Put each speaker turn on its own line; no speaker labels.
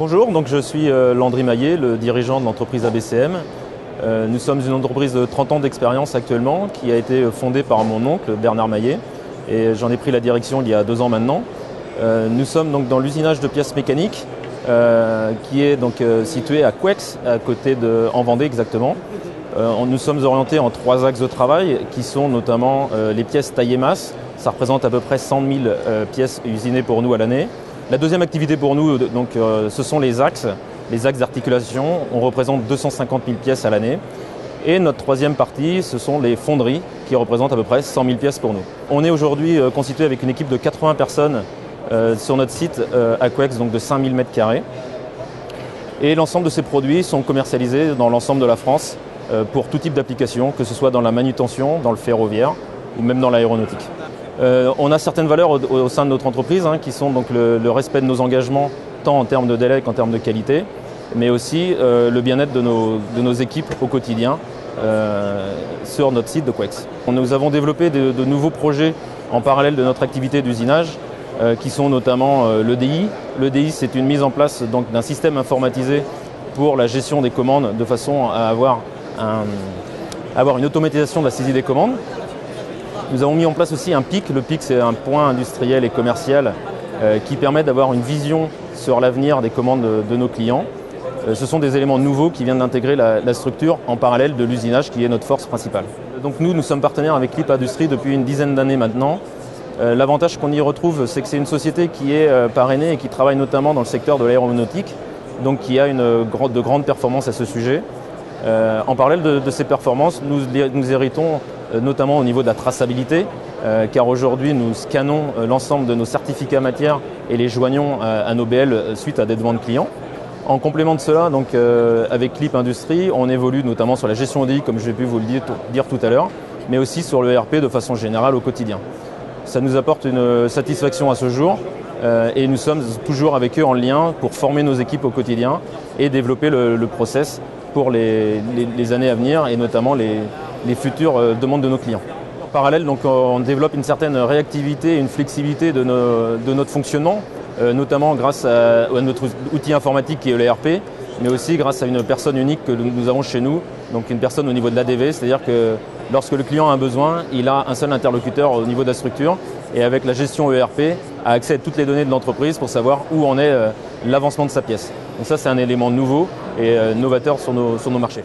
Bonjour, donc je suis Landry Maillet, le dirigeant de l'entreprise ABCM. Nous sommes une entreprise de 30 ans d'expérience actuellement qui a été fondée par mon oncle Bernard Maillet et j'en ai pris la direction il y a 2 ans maintenant. Nous sommes donc dans l'usinage de pièces mécaniques qui est donc situé à Couex, à côté en Vendée exactement. Nous sommes orientés en 3 axes de travail qui sont notamment les pièces taillées masse. Ça représente à peu près 100 000 pièces usinées pour nous à l'année. La deuxième activité pour nous, donc, ce sont les axes d'articulation. On représente 250 000 pièces à l'année. Et notre troisième partie, ce sont les fonderies qui représentent à peu près 100 000 pièces pour nous. On est aujourd'hui constitué avec une équipe de 80 personnes sur notre site à Couex, donc de 5 000 m². Et l'ensemble de ces produits sont commercialisés dans l'ensemble de la France pour tout type d'application, que ce soit dans la manutention, dans le ferroviaire ou même dans l'aéronautique. On a certaines valeurs au sein de notre entreprise qui sont donc le respect de nos engagements, tant en termes de délai qu'en termes de qualité, mais aussi le bien-être de nos équipes au quotidien sur notre site de Couex. Nous avons développé de nouveaux projets en parallèle de notre activité d'usinage qui sont notamment l'EDI. L'EDI, c'est une mise en place d'un système informatisé pour la gestion des commandes de façon à avoir une automatisation de la saisie des commandes. Nous avons mis en place aussi un PIC. Le PIC, c'est un point industriel et commercial qui permet d'avoir une vision sur l'avenir des commandes de nos clients. Ce sont des éléments nouveaux qui viennent d'intégrer la structure en parallèle de l'usinage qui est notre force principale. Donc nous sommes partenaires avec LIP Industrie depuis une dizaine d'années maintenant. L'avantage qu'on y retrouve, c'est que c'est une société qui est parrainée et qui travaille notamment dans le secteur de l'aéronautique, donc qui a de grandes performances à ce sujet. En parallèle de ces performances, nous héritons notamment au niveau de la traçabilité, car aujourd'hui nous scannons l'ensemble de nos certificats matières et les joignons à nos BL suite à des demandes clients. En complément de cela, donc, avec LIP Industrie, on évolue notamment sur la gestion EDI, comme j'ai pu vous le dire tout à l'heure, mais aussi sur le ERP de façon générale au quotidien. Ça nous apporte une satisfaction à ce jour et nous sommes toujours avec eux en lien pour former nos équipes au quotidien et développer le process pour les années à venir et notamment les futures demandes de nos clients. En parallèle, donc, on développe une certaine réactivité et une flexibilité de notre fonctionnement, notamment grâce à notre outil informatique qui est l'ERP, mais aussi grâce à une personne unique que nous avons chez nous, donc une personne au niveau de l'ADV, c'est-à-dire que lorsque le client a un besoin, il a un seul interlocuteur au niveau de la structure et avec la gestion ERP, a accès à toutes les données de l'entreprise pour savoir où en est l'avancement de sa pièce. Donc ça, c'est un élément nouveau et novateur sur nos marchés.